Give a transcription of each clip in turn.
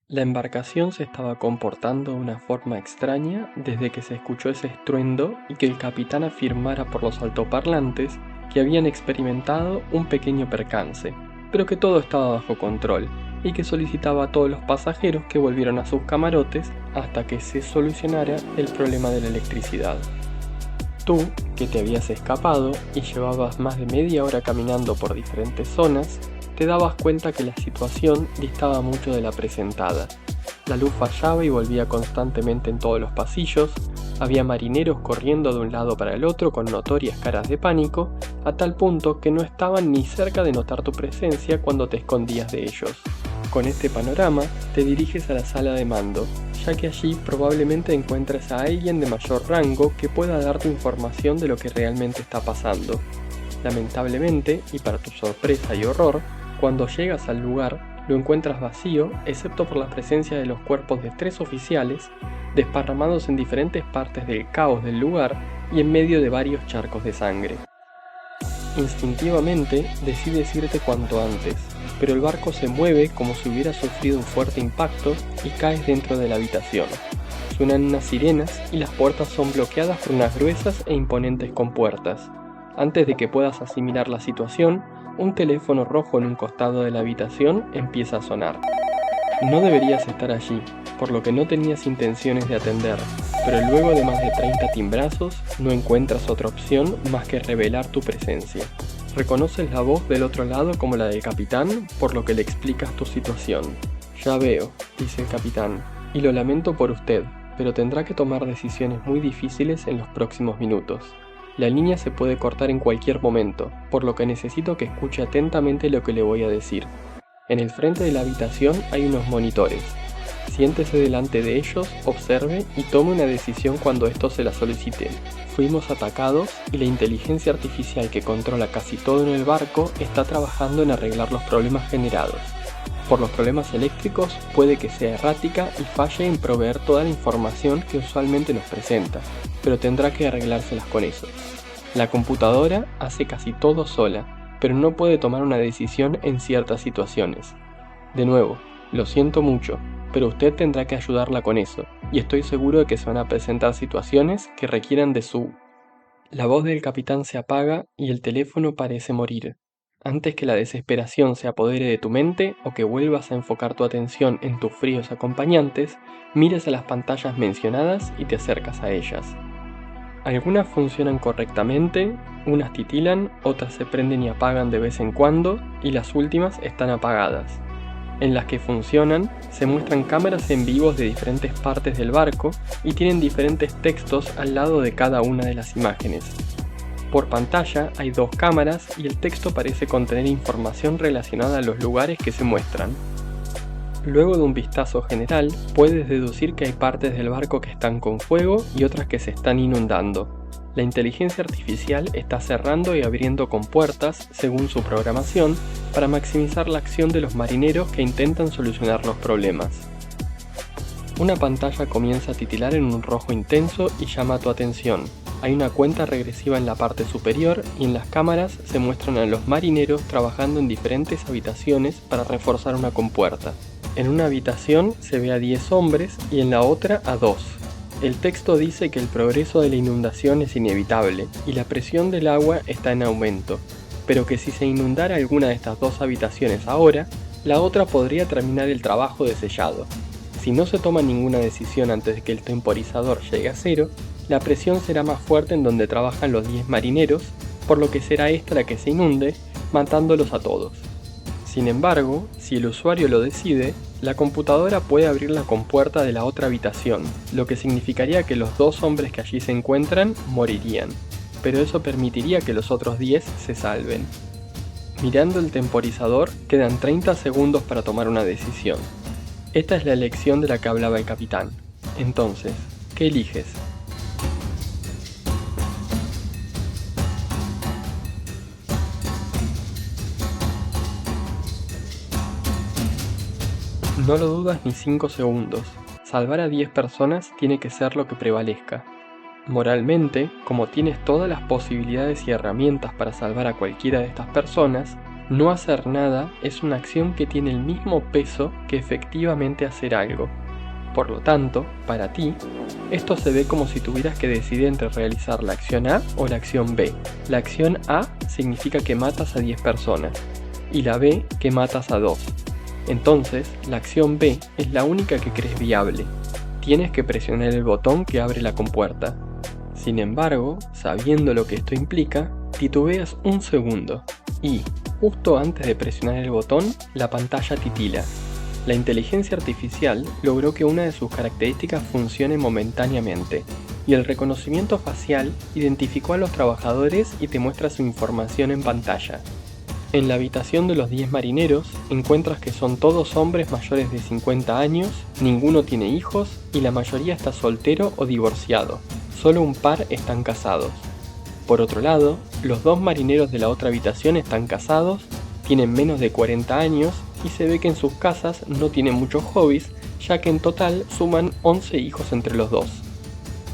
La embarcación se estaba comportando de una forma extraña desde que se escuchó ese estruendo y que el capitán afirmara por los altoparlantes que habían experimentado un pequeño percance, pero que todo estaba bajo control y que solicitaba a todos los pasajeros que volvieran a sus camarotes hasta que se solucionara el problema de la electricidad. Tú, que te habías escapado y llevabas más de media hora caminando por diferentes zonas, te dabas cuenta que la situación distaba mucho de la presentada. La luz fallaba y volvía constantemente en todos los pasillos, había marineros corriendo de un lado para el otro con notorias caras de pánico, a tal punto que no estaban ni cerca de notar tu presencia cuando te escondías de ellos. Con este panorama, te diriges a la sala de mando, ya que allí probablemente encuentres a alguien de mayor rango que pueda darte información de lo que realmente está pasando. Lamentablemente, y para tu sorpresa y horror, cuando llegas al lugar, lo encuentras vacío, excepto por la presencia de los cuerpos de 3 oficiales, desparramados en diferentes partes del caos del lugar y en medio de varios charcos de sangre. Instintivamente, decides irte cuanto antes, pero el barco se mueve como si hubiera sufrido un fuerte impacto y caes dentro de la habitación. Suenan unas sirenas y las puertas son bloqueadas por unas gruesas e imponentes compuertas. Antes de que puedas asimilar la situación, un teléfono rojo en un costado de la habitación empieza a sonar. No deberías estar allí, por lo que no tenías intenciones de atender, pero luego de más de 30 timbrazos no encuentras otra opción más que revelar tu presencia. Reconoces la voz del otro lado como la del capitán, por lo que le explicas tu situación. Ya veo, dice el capitán, y lo lamento por usted, pero tendrá que tomar decisiones muy difíciles en los próximos minutos. La línea se puede cortar en cualquier momento, por lo que necesito que escuche atentamente lo que le voy a decir. En el frente de la habitación hay unos monitores. Siéntese delante de ellos, observe y tome una decisión cuando estos se la soliciten. Fuimos atacados y la inteligencia artificial que controla casi todo en el barco está trabajando en arreglar los problemas generados. Por los problemas eléctricos puede que sea errática y falle en proveer toda la información que usualmente nos presenta, pero tendrá que arreglárselas con eso. La computadora hace casi todo sola, pero no puede tomar una decisión en ciertas situaciones. De nuevo, lo siento mucho, pero usted tendrá que ayudarla con eso, y estoy seguro de que se van a presentar situaciones que requieran de su... La voz del capitán se apaga y el teléfono parece morir. Antes que la desesperación se apodere de tu mente o que vuelvas a enfocar tu atención en tus fríos acompañantes, miras a las pantallas mencionadas y te acercas a ellas. Algunas funcionan correctamente, unas titilan, otras se prenden y apagan de vez en cuando, y las últimas están apagadas. En las que funcionan, se muestran cámaras en vivos de diferentes partes del barco y tienen diferentes textos al lado de cada una de las imágenes. Por pantalla hay 2 cámaras y el texto parece contener información relacionada a los lugares que se muestran. Luego de un vistazo general, puedes deducir que hay partes del barco que están con fuego y otras que se están inundando. La inteligencia artificial está cerrando y abriendo compuertas, según su programación, para maximizar la acción de los marineros que intentan solucionar los problemas. Una pantalla comienza a titilar en un rojo intenso y llama tu atención. Hay una cuenta regresiva en la parte superior y en las cámaras se muestran a los marineros trabajando en diferentes habitaciones para reforzar una compuerta. En una habitación se ve a 10 hombres y en la otra a 2. El texto dice que el progreso de la inundación es inevitable y la presión del agua está en aumento, pero que si se inundara alguna de estas 2 habitaciones ahora, la otra podría terminar el trabajo de sellado. Si no se toma ninguna decisión antes de que el temporizador llegue a 0, la presión será más fuerte en donde trabajan los 10 marineros, por lo que será esta la que se inunde, matándolos a todos. Sin embargo, si el usuario lo decide, la computadora puede abrir la compuerta de la otra habitación, lo que significaría que los 2 hombres que allí se encuentran morirían, pero eso permitiría que los otros 10 se salven. Mirando el temporizador, quedan 30 segundos para tomar una decisión. Esta es la elección de la que hablaba el capitán. Entonces, ¿qué eliges? No lo dudas ni 5 segundos. Salvar a 10 personas tiene que ser lo que prevalezca. Moralmente, como tienes todas las posibilidades y herramientas para salvar a cualquiera de estas personas, No hacer nada es una acción que tiene el mismo peso que efectivamente hacer algo. Por lo tanto, para ti, esto se ve como si tuvieras que decidir entre realizar la acción A o la acción B. La acción A significa que matas a 10 personas y la B que matas a 2. Entonces, la acción B es la única que crees viable. Tienes que presionar el botón que abre la compuerta. Sin embargo, sabiendo lo que esto implica, titubeas un segundo y, justo antes de presionar el botón, la pantalla titila. La inteligencia artificial logró que una de sus características funcione momentáneamente, y el reconocimiento facial identificó a los trabajadores y te muestra su información en pantalla. En la habitación de los 10 marineros encuentras que son todos hombres mayores de 50 años, ninguno tiene hijos y la mayoría está soltero o divorciado. Solo un par están casados. Por otro lado, los 2 marineros de la otra habitación están casados, tienen menos de 40 años y se ve que en sus casas no tienen muchos hobbies, ya que en total suman 11 hijos entre los dos.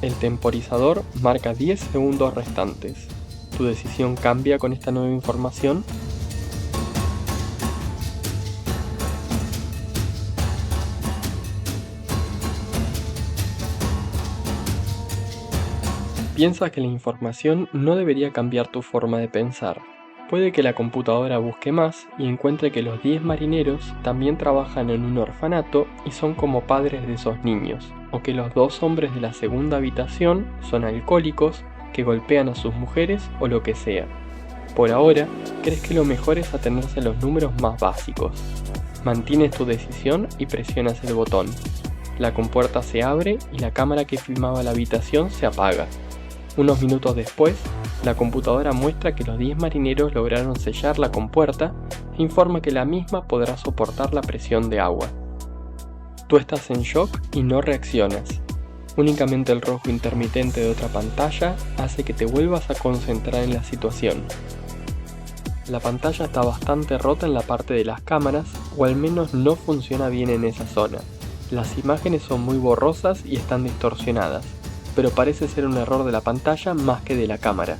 El temporizador marca 10 segundos restantes. ¿Tu decisión cambia con esta nueva información? Piensa que la información no debería cambiar tu forma de pensar. Puede que la computadora busque más y encuentre que los 10 marineros también trabajan en un orfanato y son como padres de esos niños, o que los 2 hombres de la segunda habitación son alcohólicos, que golpean a sus mujeres o lo que sea. Por ahora, crees que lo mejor es atenerse a los números más básicos. Mantienes tu decisión y presionas el botón. La compuerta se abre y la cámara que filmaba la habitación se apaga. Unos minutos después, la computadora muestra que los 10 marineros lograron sellar la compuerta e informa que la misma podrá soportar la presión de agua. Tú estás en shock y no reaccionas. Únicamente el rojo intermitente de otra pantalla hace que te vuelvas a concentrar en la situación. La pantalla está bastante rota en la parte de las cámaras, o al menos no funciona bien en esa zona. Las imágenes son muy borrosas y están distorsionadas, pero parece ser un error de la pantalla más que de la cámara.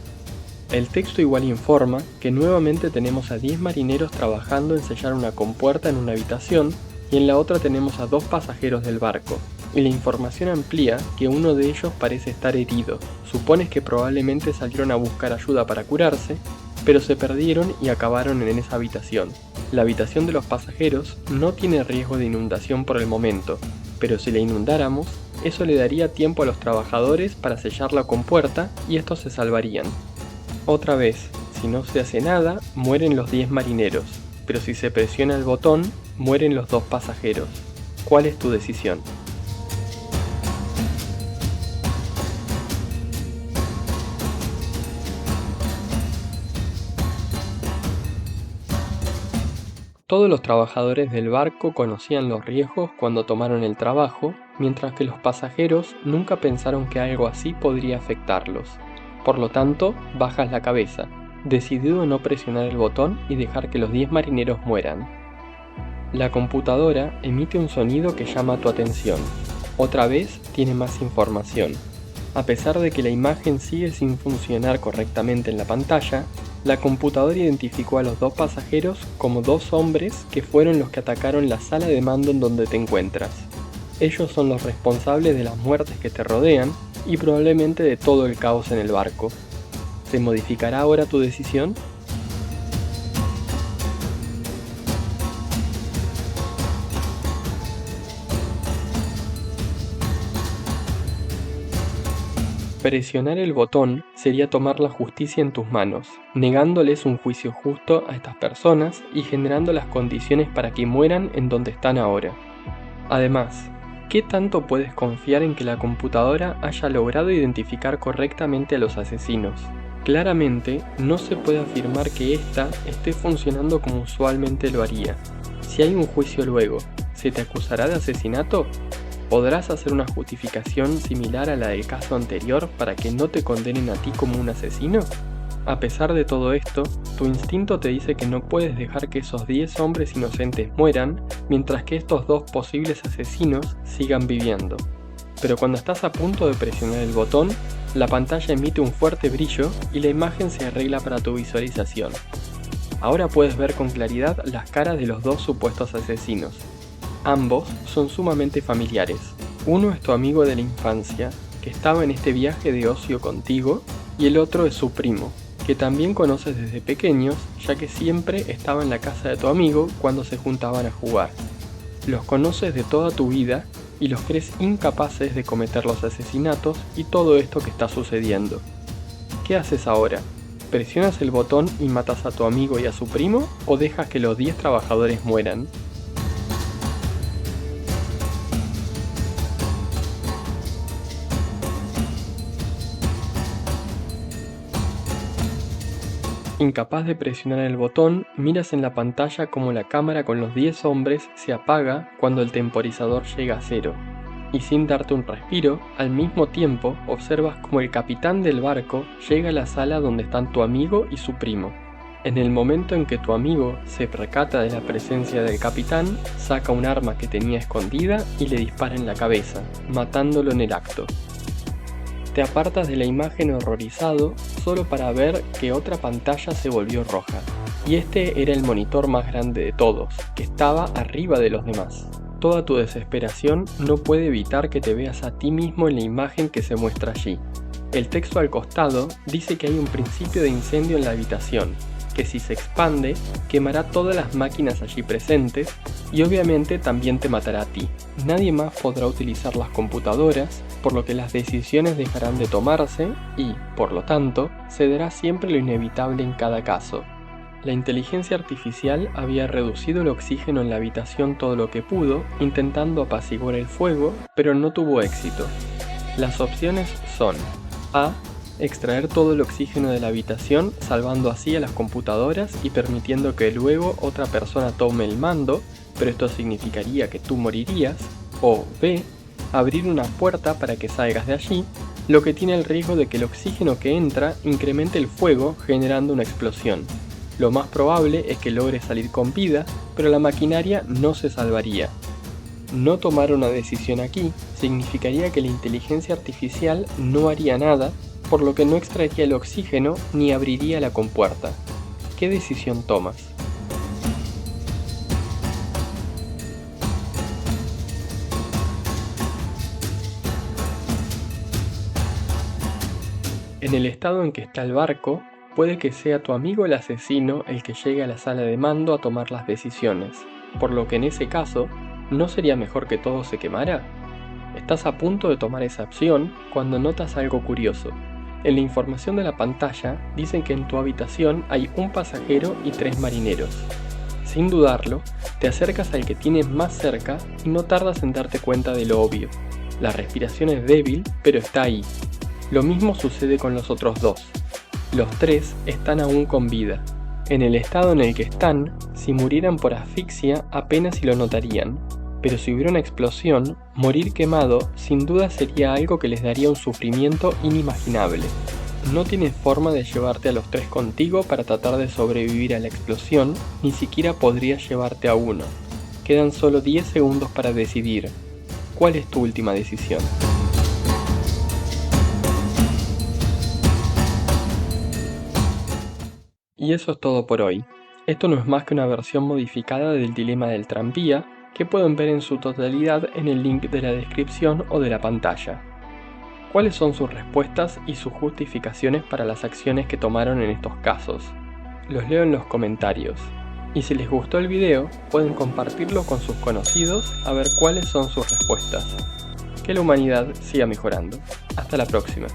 El texto igual informa que nuevamente tenemos a 10 marineros trabajando en sellar una compuerta en una habitación y en la otra tenemos a 2 pasajeros del barco, y la información amplía que uno de ellos parece estar herido. Supones que probablemente salieron a buscar ayuda para curarse, pero se perdieron y acabaron en esa habitación. La habitación de los pasajeros no tiene riesgo de inundación por el momento, pero si la inundáramos, eso le daría tiempo a los trabajadores para sellar la compuerta y estos se salvarían. Otra vez, si no se hace nada, mueren los 10 marineros, pero si se presiona el botón, mueren los 2 pasajeros. ¿Cuál es tu decisión? Todos los trabajadores del barco conocían los riesgos cuando tomaron el trabajo, mientras que los pasajeros nunca pensaron que algo así podría afectarlos. Por lo tanto, bajas la cabeza, decidido a no presionar el botón y dejar que los 10 marineros mueran. La computadora emite un sonido que llama tu atención. Otra vez tiene más información. A pesar de que la imagen sigue sin funcionar correctamente en la pantalla, la computadora identificó a los 2 pasajeros como 2 hombres que fueron los que atacaron la sala de mando en donde te encuentras. Ellos son los responsables de las muertes que te rodean y probablemente de todo el caos en el barco. ¿Se modificará ahora tu decisión? Presionar el botón sería tomar la justicia en tus manos, negándoles un juicio justo a estas personas y generando las condiciones para que mueran en donde están ahora. Además, ¿qué tanto puedes confiar en que la computadora haya logrado identificar correctamente a los asesinos? Claramente, no se puede afirmar que ésta esté funcionando como usualmente lo haría. Si hay un juicio luego, ¿se te acusará de asesinato? ¿Podrás hacer una justificación similar a la del caso anterior para que no te condenen a ti como un asesino? A pesar de todo esto, tu instinto te dice que no puedes dejar que esos 10 hombres inocentes mueran, mientras que estos 2 posibles asesinos sigan viviendo. Pero cuando estás a punto de presionar el botón, la pantalla emite un fuerte brillo y la imagen se arregla para tu visualización. Ahora puedes ver con claridad las caras de los dos supuestos asesinos. Ambos son sumamente familiares. Uno es tu amigo de la infancia, que estaba en este viaje de ocio contigo, y el otro es su primo, que también conoces desde pequeños, ya que siempre estaba en la casa de tu amigo cuando se juntaban a jugar. Los conoces de toda tu vida y los crees incapaces de cometer los asesinatos y todo esto que está sucediendo. ¿Qué haces ahora? ¿Presionas el botón y matas a tu amigo y a su primo o dejas que los 10 trabajadores mueran? Incapaz de presionar el botón, miras en la pantalla como la cámara con los 10 hombres se apaga cuando el temporizador llega a 0. Y sin darte un respiro, al mismo tiempo observas como el capitán del barco llega a la sala donde están tu amigo y su primo. En el momento en que tu amigo se percata de la presencia del capitán, saca un arma que tenía escondida y le dispara en la cabeza, matándolo en el acto. Te apartas de la imagen horrorizado solo para ver que otra pantalla se volvió roja. Y este era el monitor más grande de todos, que estaba arriba de los demás. Toda tu desesperación no puede evitar que te veas a ti mismo en la imagen que se muestra allí. El texto al costado dice que hay un principio de incendio en la habitación, que si se expande, quemará todas las máquinas allí presentes y obviamente también te matará a ti. Nadie más podrá utilizar las computadoras, por lo que las decisiones dejarán de tomarse y, por lo tanto, se dará siempre lo inevitable en cada caso. La inteligencia artificial había reducido el oxígeno en la habitación todo lo que pudo, intentando apaciguar el fuego, pero no tuvo éxito. Las opciones son: A. Extraer todo el oxígeno de la habitación, salvando así a las computadoras y permitiendo que luego otra persona tome el mando, pero esto significaría que tú morirías. O B. Abrir una puerta para que salgas de allí, lo que tiene el riesgo de que el oxígeno que entra incremente el fuego generando una explosión. Lo más probable es que logres salir con vida, pero la maquinaria no se salvaría. No tomar una decisión aquí significaría que la inteligencia artificial no haría nada, por lo que no extraería el oxígeno ni abriría la compuerta. ¿Qué decisión tomas? En el estado en que está el barco, puede que sea tu amigo el asesino el que llegue a la sala de mando a tomar las decisiones, por lo que en ese caso, ¿no sería mejor que todo se quemara? Estás a punto de tomar esa opción cuando notas algo curioso. En la información de la pantalla dicen que en tu habitación hay un pasajero y 3 marineros. Sin dudarlo, te acercas al que tienes más cerca y no tardas en darte cuenta de lo obvio. La respiración es débil, pero está ahí. Lo mismo sucede con los otros 2. Los 3 están aún con vida. En el estado en el que están, si murieran por asfixia apenas si lo notarían. Pero si hubiera una explosión, morir quemado sin duda sería algo que les daría un sufrimiento inimaginable. No tienes forma de llevarte a los 3 contigo para tratar de sobrevivir a la explosión, ni siquiera podrías llevarte a uno. Quedan solo 10 segundos para decidir. ¿Cuál es tu última decisión? Y eso es todo por hoy. Esto no es más que una versión modificada del dilema del tranvía, que pueden ver en su totalidad en el link de la descripción o de la pantalla. ¿Cuáles son sus respuestas y sus justificaciones para las acciones que tomaron en estos casos? Los leo en los comentarios. Y si les gustó el video, pueden compartirlo con sus conocidos a ver cuáles son sus respuestas. Que la humanidad siga mejorando. Hasta la próxima.